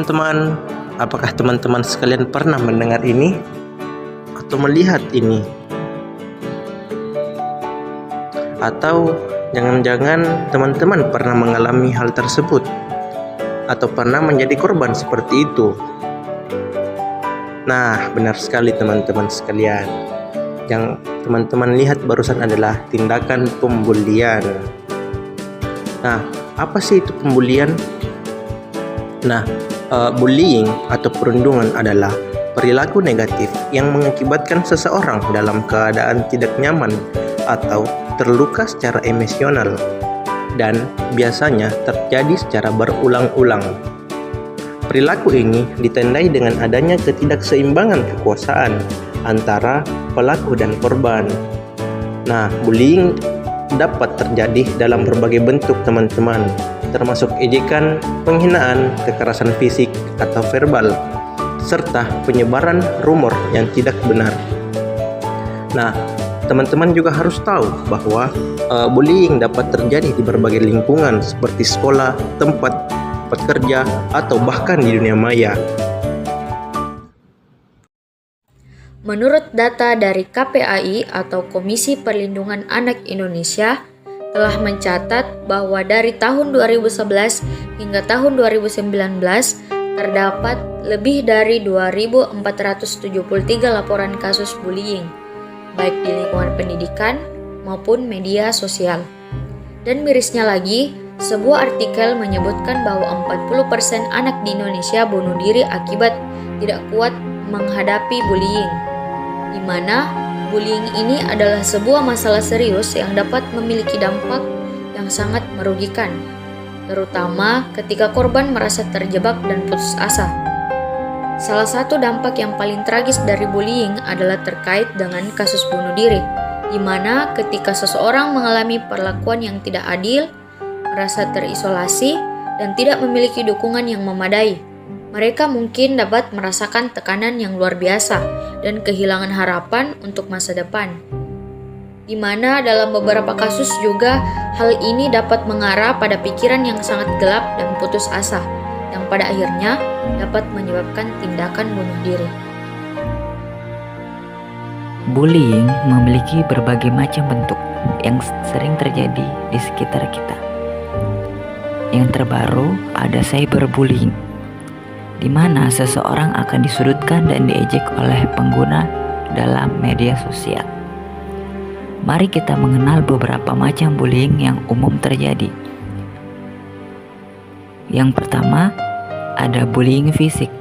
teman-teman, apakah teman-teman sekalian pernah mendengar ini atau melihat ini? Atau jangan-jangan teman-teman pernah mengalami hal tersebut atau pernah menjadi korban seperti itu? Nah, benar sekali teman-teman sekalian. Yang teman-teman lihat barusan adalah tindakan pembulian. Nah, apa sih itu pembulian? Nah, bullying atau perundungan adalah perilaku negatif yang mengakibatkan seseorang dalam keadaan tidak nyaman atau terluka secara emosional, dan biasanya terjadi secara berulang-ulang. Perilaku ini ditandai dengan adanya ketidakseimbangan kekuasaan antara pelaku dan korban. Nah, bullying dapat terjadi dalam berbagai bentuk teman-teman, termasuk ejekan, penghinaan, kekerasan fisik atau verbal, serta penyebaran rumor yang tidak benar. Nah, teman-teman juga harus tahu bahwa bullying dapat terjadi di berbagai lingkungan seperti sekolah, tempat kerja, atau bahkan di dunia maya. Menurut data dari KPAI atau Komisi Perlindungan Anak Indonesia telah mencatat bahwa dari tahun 2011 hingga tahun 2019 terdapat lebih dari 2.473 laporan kasus bullying, baik di lingkungan pendidikan maupun media sosial. Dan mirisnya lagi, sebuah artikel menyebutkan bahwa 40% anak di Indonesia bunuh diri akibat tidak kuat menghadapi bullying, di mana bullying ini adalah sebuah masalah serius yang dapat memiliki dampak yang sangat merugikan, terutama ketika korban merasa terjebak dan putus asa. Salah satu dampak yang paling tragis dari bullying adalah terkait dengan kasus bunuh diri, di mana ketika seseorang mengalami perlakuan yang tidak adil, merasa terisolasi, dan tidak memiliki dukungan yang memadai, mereka mungkin dapat merasakan tekanan yang luar biasa dan kehilangan harapan untuk masa depan. Di mana dalam beberapa kasus juga hal ini dapat mengarah pada pikiran yang sangat gelap dan putus asa, yang pada akhirnya dapat menyebabkan tindakan bunuh diri. Bullying memiliki berbagai macam bentuk yang sering terjadi di sekitar kita. Yang terbaru ada cyberbullying, di mana seseorang akan disudutkan dan diejek oleh pengguna dalam media sosial. Mari kita mengenal beberapa macam bullying yang umum terjadi. Yang pertama, ada bullying fisik.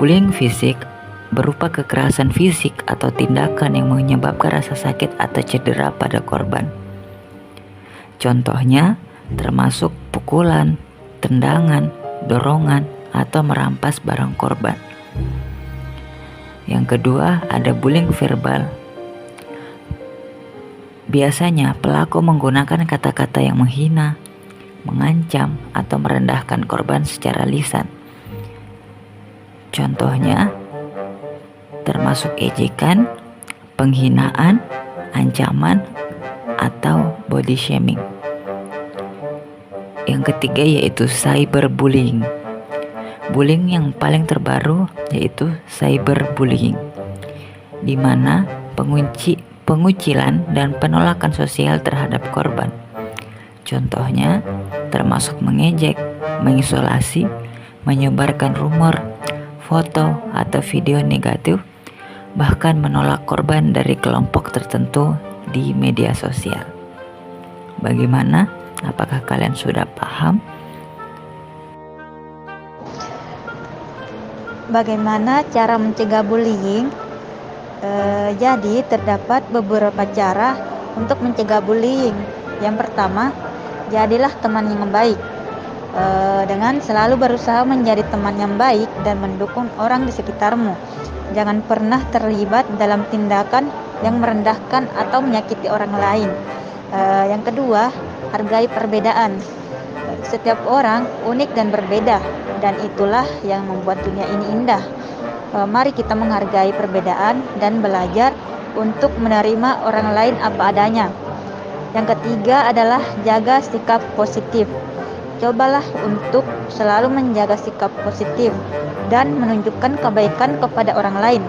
Bullying fisik berupa kekerasan fisik atau tindakan yang menyebabkan rasa sakit atau cedera pada korban. Contohnya termasuk pukulan, tendangan, dorongan, atau merampas barang korban. Yang kedua, ada bullying verbal. Biasanya pelaku menggunakan kata-kata yang menghina, mengancam, atau merendahkan korban secara lisan. Contohnya termasuk ejekan, penghinaan, ancaman, atau body shaming. Yang ketiga yaitu cyberbullying. Bullying yang paling terbaru yaitu cyberbullying, di mana pengucilan dan penolakan sosial terhadap korban. Contohnya termasuk mengejek, mengisolasi, menyebarkan rumor, foto atau video negatif, bahkan menolak korban dari kelompok tertentu di media sosial. Bagaimana? Apakah kalian sudah paham? Bagaimana cara mencegah bullying? Jadi terdapat beberapa cara untuk mencegah bullying. Yang pertama, jadilah teman yang baik, dengan selalu berusaha menjadi teman yang baik dan mendukung orang di sekitarmu. Jangan pernah terlibat dalam tindakan yang merendahkan atau menyakiti orang lain. Yang kedua, hargai perbedaan. Setiap orang unik dan berbeda, dan itulah yang membuat dunia ini indah. Mari kita menghargai perbedaan dan belajar untuk menerima orang lain apa adanya. Yang ketiga adalah jaga sikap positif. cobalah untuk selalu menjaga sikap positif dan menunjukkan kebaikan kepada orang lain.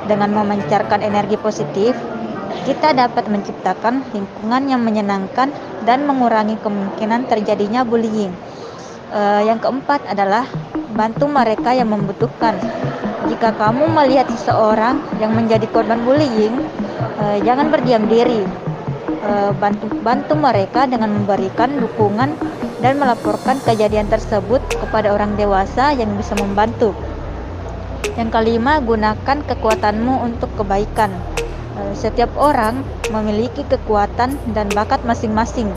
Dengan memancarkan energi positif, kita dapat menciptakan lingkungan yang menyenangkan dan mengurangi kemungkinan terjadinya bullying. Yang keempat adalah bantu mereka yang membutuhkan. Jika kamu melihat seseorang yang menjadi korban bullying, jangan berdiam diri. Bantu mereka dengan memberikan dukungan dan melaporkan kejadian tersebut kepada orang dewasa yang bisa membantu. Yang kelima, gunakan kekuatanmu untuk kebaikan. Setiap orang memiliki kekuatan dan bakat masing-masing.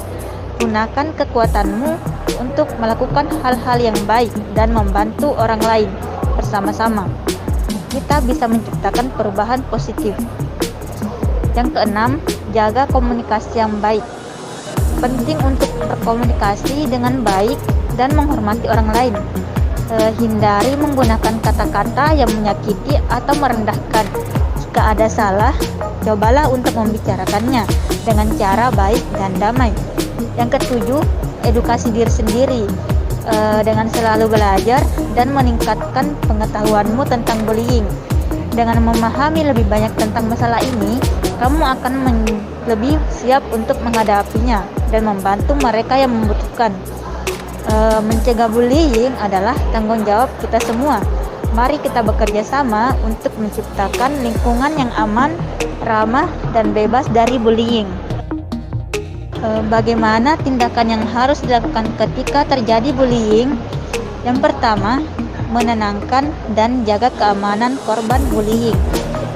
Gunakan kekuatanmu untuk melakukan hal-hal yang baik dan membantu orang lain bersama-sama. Kita bisa menciptakan perubahan positif. Yang keenam, jaga komunikasi yang baik. Penting untuk berkomunikasi dengan baik dan menghormati orang lain. Hindari menggunakan kata-kata yang menyakiti atau merendahkan. Jika ada salah, cobalah untuk membicarakannya dengan cara baik dan damai. Yang ketujuh, edukasi diri sendiri. Dengan selalu belajar dan meningkatkan pengetahuanmu tentang bullying. Dengan memahami lebih banyak tentang masalah ini, kamu akan lebih siap untuk menghadapinya dan membantu mereka yang membutuhkan. Mencegah bullying adalah tanggung jawab kita semua. Mari kita bekerja sama untuk menciptakan lingkungan yang aman, ramah, dan bebas dari bullying. Bagaimana tindakan yang harus dilakukan ketika terjadi bullying? Yang pertama, menenangkan dan jaga keamanan korban bullying.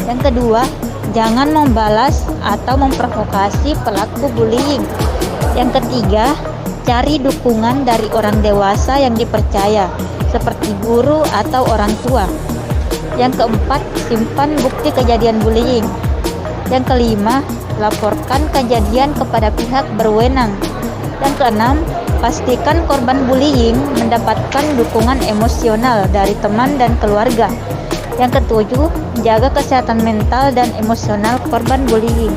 Yang kedua, jangan membalas atau memprovokasi pelaku bullying. Yang ketiga, cari dukungan dari orang dewasa yang dipercaya, seperti guru atau orang tua. Yang keempat, simpan bukti kejadian bullying. Yang kelima, laporkan kejadian kepada pihak berwenang. Yang keenam, pastikan korban bullying mendapatkan dukungan emosional dari teman dan keluarga. Yang ketujuh, jaga kesehatan mental dan emosional korban bullying.